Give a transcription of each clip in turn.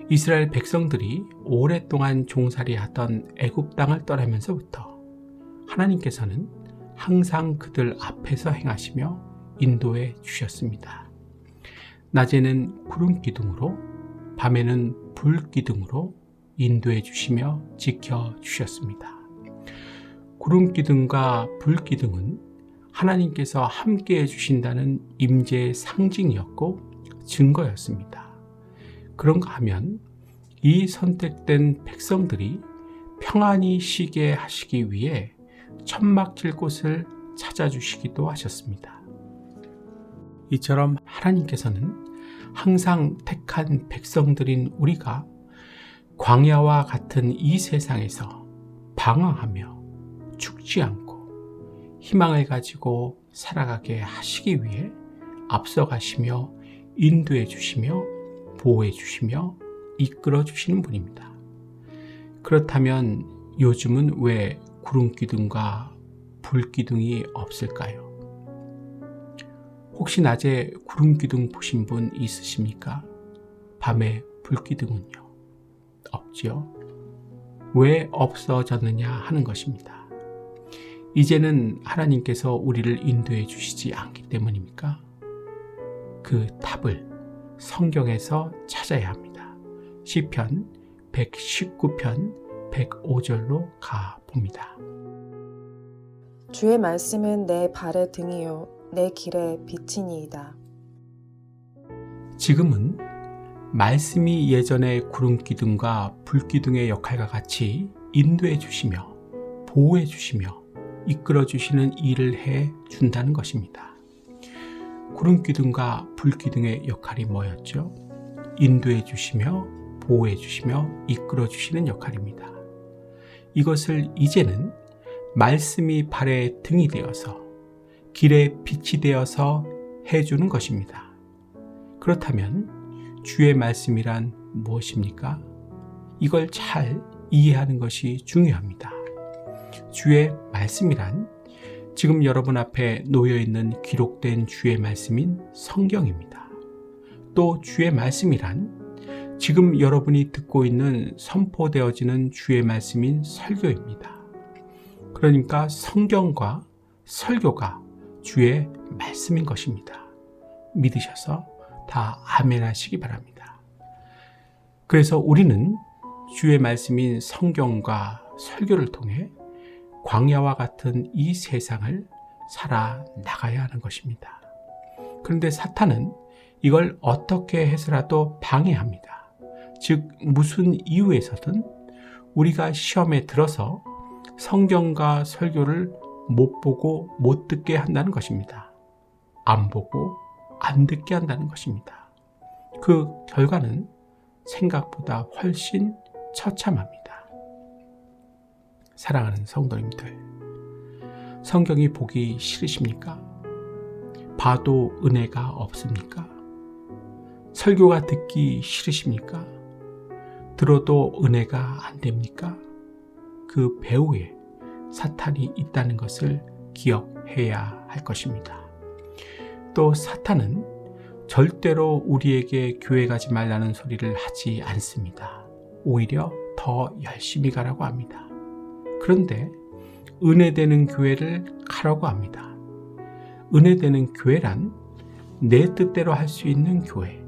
이스라엘 백성들이 오랫동안 종살이하던 애굽 땅을 떠나면서부터 하나님께서는 항상 그들 앞에서 행하시며 인도해 주셨습니다. 낮에는 구름 기둥으로, 밤에는 불 기둥으로 인도해 주시며 지켜 주셨습니다. 구름 기둥과 불 기둥은 하나님께서 함께해 주신다는 임재의 상징이었고 증거였습니다. 그런가 하면 이 선택된 백성들이 평안히 쉬게 하시기 위해 천막칠 곳을 찾아주시기도 하셨습니다. 이처럼 하나님께서는 항상 택한 백성들인 우리가 광야와 같은 이 세상에서 방황하며 죽지 않고 희망을 가지고 살아가게 하시기 위해 앞서가시며 인도해 주시며 보호해 주시며 이끌어 주시는 분입니다. 그렇다면 요즘은 왜 구름기둥과 불기둥이 없을까요? 혹시 낮에 구름기둥 보신 분 있으십니까? 밤에 불기둥은요? 없지요? 왜 없어졌느냐 하는 것입니다. 이제는 하나님께서 우리를 인도해 주시지 않기 때문입니까? 그 답을 성경에서 찾아야 합니다. 시편 119편 105절로 가봅니다. 주의 말씀은 내 발의 등이요 내 길의 빛이니이다. 지금은 말씀이 예전의 구름기둥과 불기둥의 역할과 같이 인도해 주시며 보호해 주시며 이끌어 주시는 일을 해 준다는 것입니다. 구름기둥과 불기둥의 역할이 뭐였죠? 인도해 주시며 보호해 주시며 이끌어 주시는 역할입니다. 이것을 이제는 말씀이 발의 등이 되어서 길의 빛이 되어서 해주는 것입니다. 그렇다면 주의 말씀이란 무엇입니까? 이걸 잘 이해하는 것이 중요합니다. 주의 말씀이란 지금 여러분 앞에 놓여있는 기록된 주의 말씀인 성경입니다. 또 주의 말씀이란 지금 여러분이 듣고 있는 선포되어지는 주의 말씀인 설교입니다. 그러니까 성경과 설교가 주의 말씀인 것입니다. 믿으셔서 다 아멘 하시기 바랍니다. 그래서 우리는 주의 말씀인 성경과 설교를 통해 광야와 같은 이 세상을 살아나가야 하는 것입니다. 그런데 사탄은 이걸 어떻게 해서라도 방해합니다. 즉 무슨 이유에서든 우리가 시험에 들어서 성경과 설교를 못 보고 못 듣게 한다는 것입니다. 안 보고 안 듣게 한다는 것입니다. 그 결과는 생각보다 훨씬 처참합니다. 사랑하는 성도님들, 성경이 보기 싫으십니까? 봐도 은혜가 없습니까? 설교가 듣기 싫으십니까? 들어도 은혜가 안 됩니까? 그 배후에 사탄이 있다는 것을 기억해야 할 것입니다. 또 사탄은 절대로 우리에게 교회 가지 말라는 소리를 하지 않습니다. 오히려 더 열심히 가라고 합니다. 그런데 은혜되는 교회를 가라고 합니다. 은혜되는 교회란 내 뜻대로 할 수 있는 교회,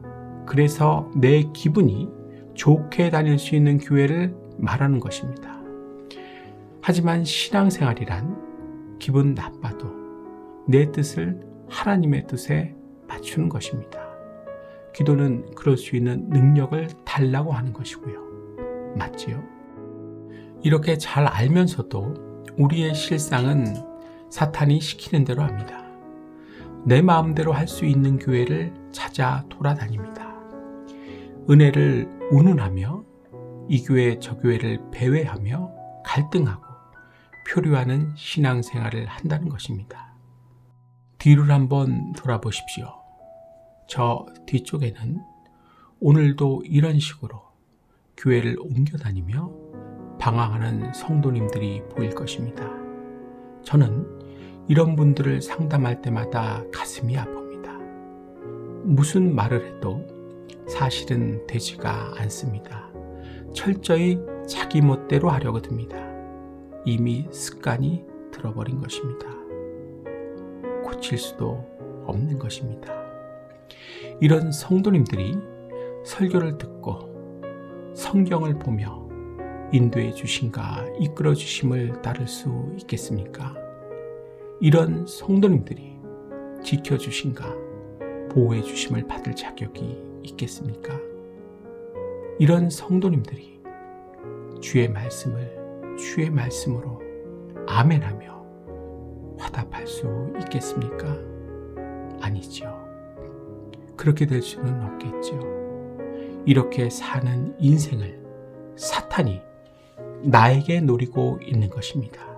그래서 내 기분이 좋게 다닐 수 있는 교회를 말하는 것입니다. 하지만 신앙생활이란 기분 나빠도 내 뜻을 하나님의 뜻에 맞추는 것입니다. 기도는 그럴 수 있는 능력을 달라고 하는 것이고요. 맞지요? 이렇게 잘 알면서도 우리의 실상은 사탄이 시키는 대로 합니다. 내 마음대로 할 수 있는 교회를 찾아 돌아다닙니다. 은혜를 운운하며 이 교회 저 교회를 배회하며 갈등하고 표류하는 신앙생활을 한다는 것입니다. 뒤를 한번 돌아보십시오. 저 뒤쪽에는 오늘도 이런 식으로 교회를 옮겨 다니며 방황하는 성도님들이 보일 것입니다. 저는 이런 분들을 상담할 때마다 가슴이 아픕니다. 무슨 말을 해도 사실은 되지가 않습니다. 철저히 자기 멋대로 하려고 듭니다. 이미 습관이 들어버린 것입니다. 고칠 수도 없는 것입니다. 이런 성도님들이 설교를 듣고 성경을 보며 인도해 주심과 이끌어 주심을 따를 수 있겠습니까? 이런 성도님들이 지켜 주심과 보호해 주심을 받을 자격이 있겠습니까? 이런 성도님들이 주의 말씀을 주의 말씀으로 아멘하며 화답할 수 있겠습니까? 아니죠. 그렇게 될 수는 없겠죠. 이렇게 사는 인생을 사탄이 나에게 노리고 있는 것입니다.